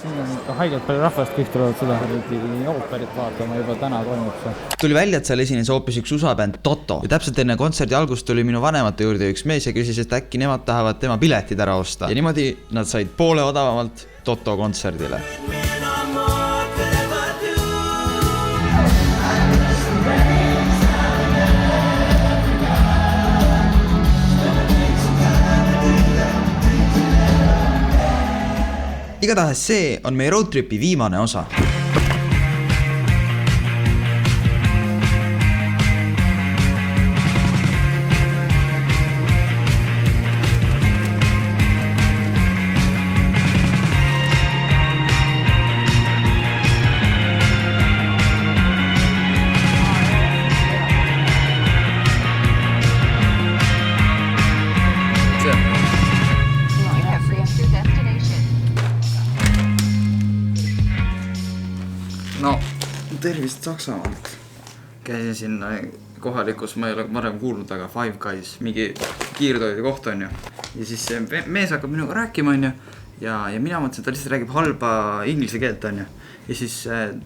siin on ikka haigelt palju rahvast, kõik tulevad seda ooperit vaatama, juba täna toimub see. Tuli välja, et seal esines hoopis üks USA-bänd Toto ja täpselt enne kontserdi algust tuli minu vanemate juurde üks mees ja küsis, et äkki nemad tahavad tema piletid ära osta ja niimoodi nad said poole odavamalt Toto kontserdile. Igatahes see on meie roadtripi viimane osa. No, tervist Saksamaalt. Käisin sinna kohalikus, ma ei ole varem kuulnud, aga Five Guys, mingi kiirtoidu koht on ju. Ja siis see mees hakkab minuga rääkima on ju. Ja mina mõtlesin, et ta lihtsalt räägib halba inglise keelt on ju. Ja siis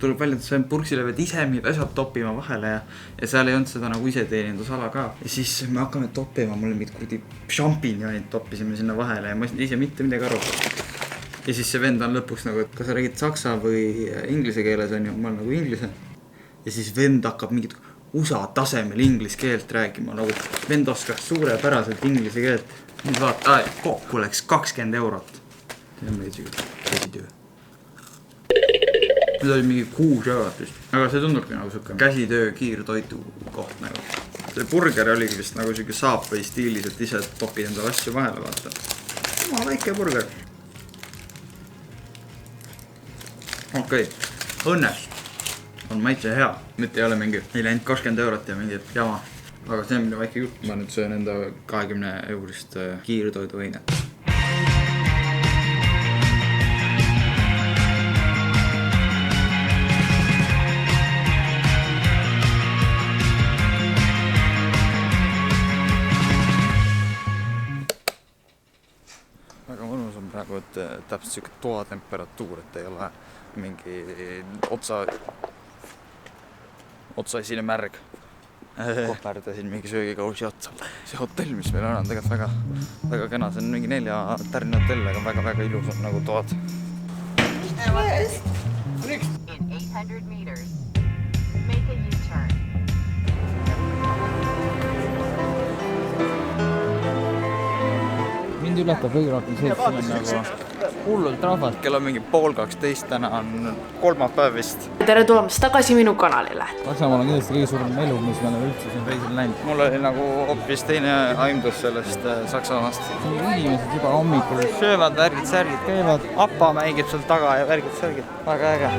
tuleb välja, et see purksile pead ise mingid asjad toppima vahele ja seal ei olnud seda nagu iseteenindusala ka. Ja siis me hakkame toppima, mul mingid kuradi šampinjonid toppisime sinna vahele ja ma ise mitte midagi aru. Ja siis see vend on lõpuks nagu, et kas sa räägid saksa või inglise keeles on ju, ma olen nagu inglise. Ja siis vend hakkab mingit USA tasemel inglise keelt räägima, nagu vend oskas suurepäraselt inglise keelt. Nüüd vaata, kokku läks 20 eurot. See on meid käsitöö. Nüüd oli mingi 6 eurot vist. Aga see tundubki nagu suke käsitöö kiirtoitu koht nagu. See burger oligi vist nagu suke saap või stiilis, et ise topid endale asju vahele vaata. Ma väike burger. Okei, õnnest on maitse hea. Nüüd ei ole mingi, ei läinud 20 eurot ja mingi jama. Aga see on minu väike jutt. Ma nüüd söön enda 20 eurist kiirtoidu õinet. Väga mõnus on praegu, et täpselt siuke toatemperatuur, et ei ole mingi otsaisine märg. Kohverdasin mingi söögikausi otsa. See hotell, mis meil on tegelikult väga kena. See on mingi 4 tärni hotell, aga väga ilus on nagu toad. In 800 meters, make a U-turn. Mind ületab kõige rohkem see, et siin on nagu hullult rahvast. Kell on mingi 11:30, täna on kolmapäev vist. Tere tulemast tagasi minu kanalile. Saksamaal on kindlasti kõige suurem elu, mis me oleme üldse siin reisil näinud. Mul oli nagu hoopis teine aimdus sellest Saksamaast. Inimesed juba hommikul söövad, värgid, särgid käivad. Appa mängib seal taga ja värgid, särgid. Väga äge.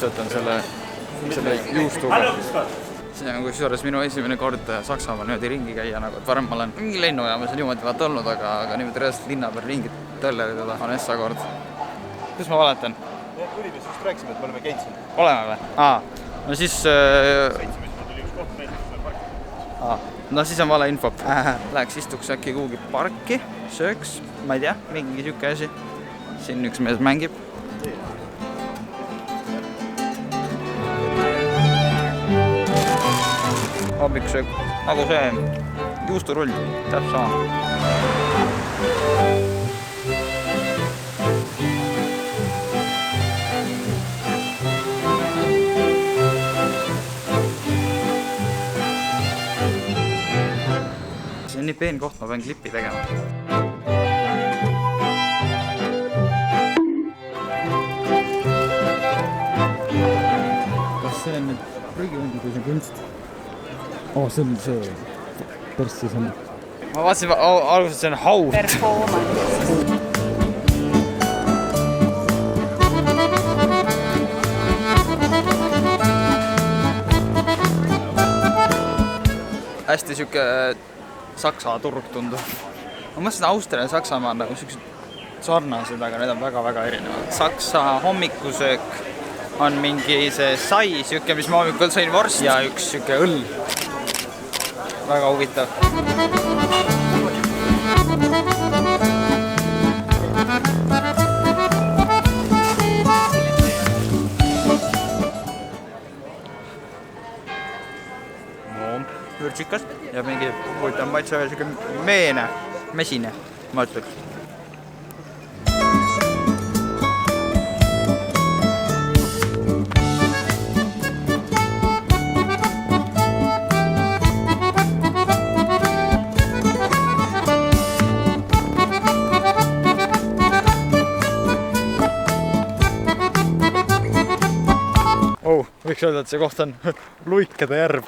Töötan selle juustuga. See on kusjuures minu esimene kord Saksamaal niimoodi ringi käia, nagu et varem ma olen mingi lennujaamas niimoodi vaata olnud, aga niimoodi reaalselt linna peal ringi töllerida on essa kord. Kus ma valetan? Ülides just rääkisime, et me oleme käinud siin. Oleme või? No siis... No siis on vale info. Läheks istuks äkki kuhugi parki, sööks, ma ei tea, mingi siuke asi. Siin üks mees mängib. Hommikusöök, nagu see juusturull, täpselt sama. See on nii peen koht, ma pean klippi tegema. Kas see on nüüd prügivõndid või see kunst? See on see perssis on. Ma vaatasin alguses, see on haud. Hästi siuke Saksa turg tundub. Ma mõtlesin, Austria ja Saksamaa on nagu siuksed sarnased, aga need on väga-väga erinevad. Saksa hommikusöök on mingi see sai, siuke, mis ma hommikul sõin vorst ja üks siuke õll. Väga huvitav. Vürtsikas ja mingi huvitav maitse veel siuke meene, mesine, ma ütleks. Võiks öelda, et see koht on Luikede järv.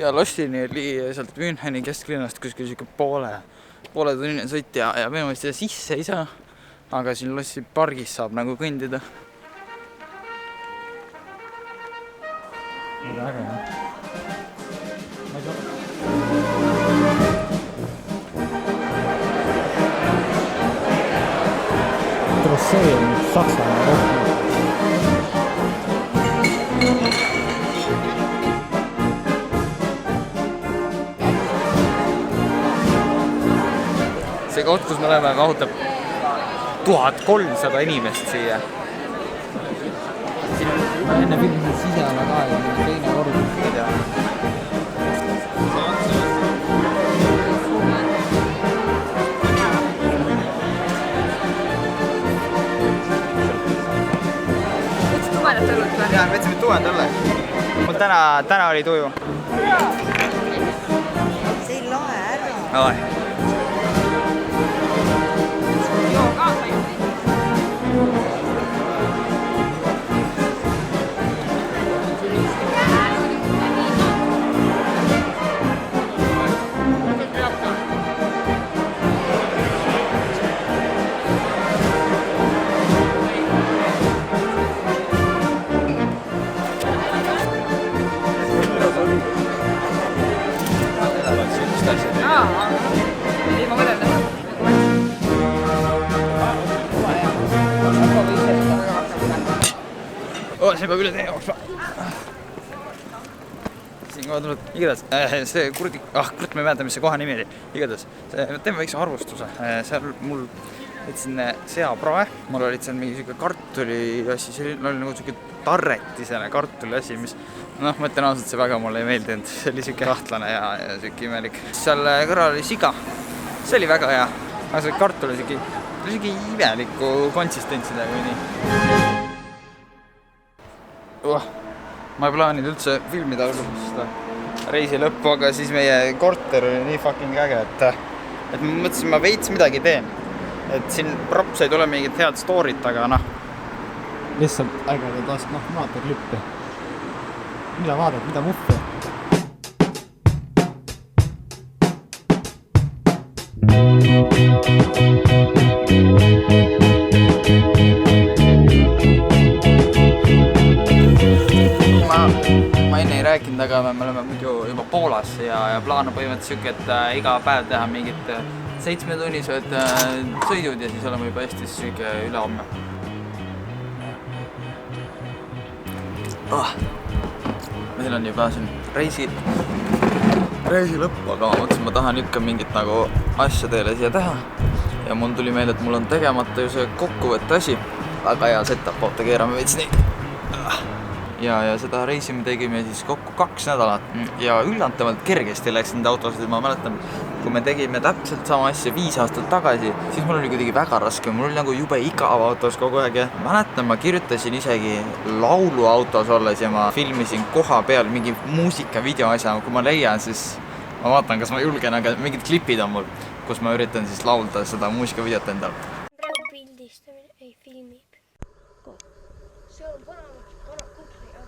Ja Lossini oli sealt Müncheni kesklinnast kuskil siuke poole tunnine sõit ja minu meelest seda sisse ei saa, aga siin Lossi pargis saab nagu kõndida. Väga hea. Trossee on nüüd Saksamaa rohkem. See koht, kus me oleme, mahutab 1300 inimest siia. Siin on enne filminud siseala ka ja teine kord. Jaa, me võtsime tuuend õlle. Mul täna oli tuju. See ei lae ära. Oi. See peab üle tee jooksma. Siin kohe tuleb, igatahes, see kurat, ma ei mäleta, mis see koha nimi oli. Igatahes, teeme väikse arvustuse. Seal mul võtsin seaprae, mul olid seal mingi siuke kartuli asi, see oli nagu siuke tarretisene kartuli asi, mis ma ütlen ausalt, see väga mulle ei meeldinud. See oli siuke kahtlane ja siuke imelik. Seal kõrval oli siga, see oli väga hea, aga see kartul oli siuke imeliku konsistentsidega või nii. Ma ei plaaninud üldse filmida seda reisi lõppu, aga siis meie korter oli nii fucking äge, et ma mõtlesin, ma veits midagi teen. Et siin props ei tule mingit head story't, aga lihtsalt ägedad maatorklippe. Mida vaadad, mida muffi? Ma enne ei rääkinud, aga me oleme muidu juba Poolas ja plaan on põhimõtteliselt siuke, et iga päev teha mingid 7-tunnised sõidud ja siis oleme juba Eestis siuke ülehomme. Meil on juba siin reisi lõpp, aga ma mõtlesin, ma tahan ikka mingit nagu asja teile siia teha. Ja mul tuli meelde, et mul on tegemata ju see kokkuvõtte asi. Väga hea setup, oota, keerame veits nii. ja seda reisi me tegime siis kokku 2 nädalat ja üllatavalt kergesti läks nende autosid. Ma mäletan, kui me tegime täpselt sama asja 5 aastat tagasi, siis mul oli kuidagi väga raske, mul oli nagu jube igav autos kogu aeg ja mäletan, ma kirjutasin isegi laulu autos olles ja ma filmisin koha peal mingi muusikavideo asja, kui ma leian, siis ma vaatan, kas ma julgen, aga mingid klipid on mul, kus ma üritan siis laulda seda muusikavideot endale. Praegu pildistamine ei filmib. See on vana kukri on.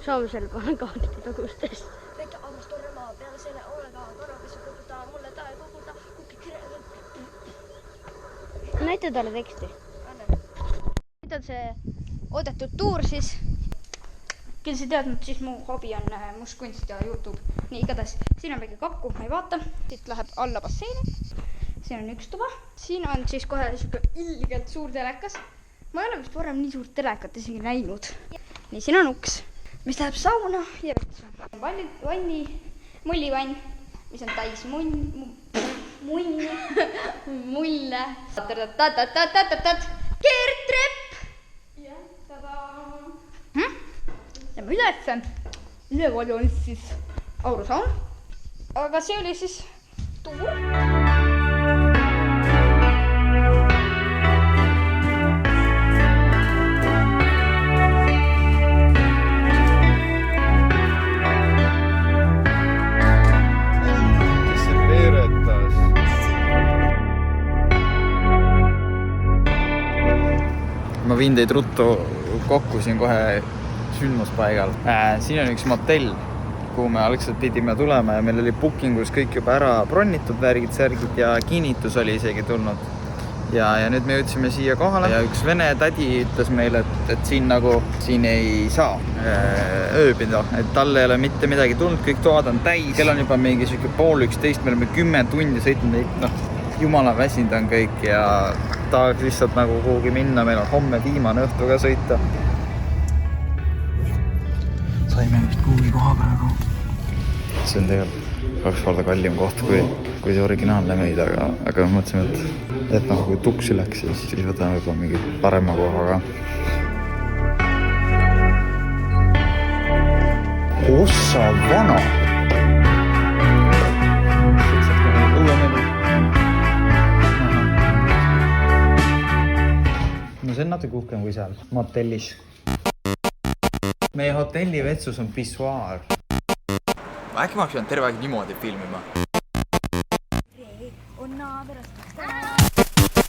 Soomisel panen kaadri tagustes. Väike armastor ema peale selle olega kanapesu koguda, mulle ta ei koguda, kuki kirjale. Näita talle teksti. Anna. Nüüd on see oodatud tuur siis. Kes ei teadnud, siis mu hobi on mustkunst ja YouTube. Nii, igatahes, siin on väike kakku, ma ei vaata. Siit läheb alla basseini. Siin on üks tuba. Siin on siis kohe ilgelt suur telekas. Ma ei ole vist varem nii suurt telekat isegi näinud. Nii, siin on uks, mis läheb sauna ja vetsu. Mullivann, mis on täis mulle. Keertrepp. Ja, tadaa. Lähme ülesse. Üleval on siis aurusaun. Aga see oli siis tuur. Ma viin teid ruttu kokku siin kohe sündmuspaigal. Siin on üks motell, kuhu me algselt pidime tulema ja meil oli bookingus kõik juba ära bronnitud, värgid, särgid ja kinnitus oli isegi tulnud. Ja nüüd me jõudsime siia kohale ja üks vene tädi ütles meile, et siin ei saa ööbida, et talle ei ole mitte midagi tulnud, kõik toad on täis. Kell on juba mingi 10:30, me oleme 10 tundi sõitnud, jumala väsinud on kõik ja tahaks lihtsalt nagu kuhugi minna, meil on homme viimane õhtu ka sõita. Saime vist kuhugi koha praegu. See on tegelikult 2 korda kallim koht kui see originaalne meid, aga mõtlesime, et kui tuksi läks, siis võtame võib-olla mingi parema koha ka. Ossa vana! No see on natuke uhkem kui seal motellis. Meie hotelli vetsus on pissuaar. Äkki ma oleks pidanud terve aeg niimoodi filmima.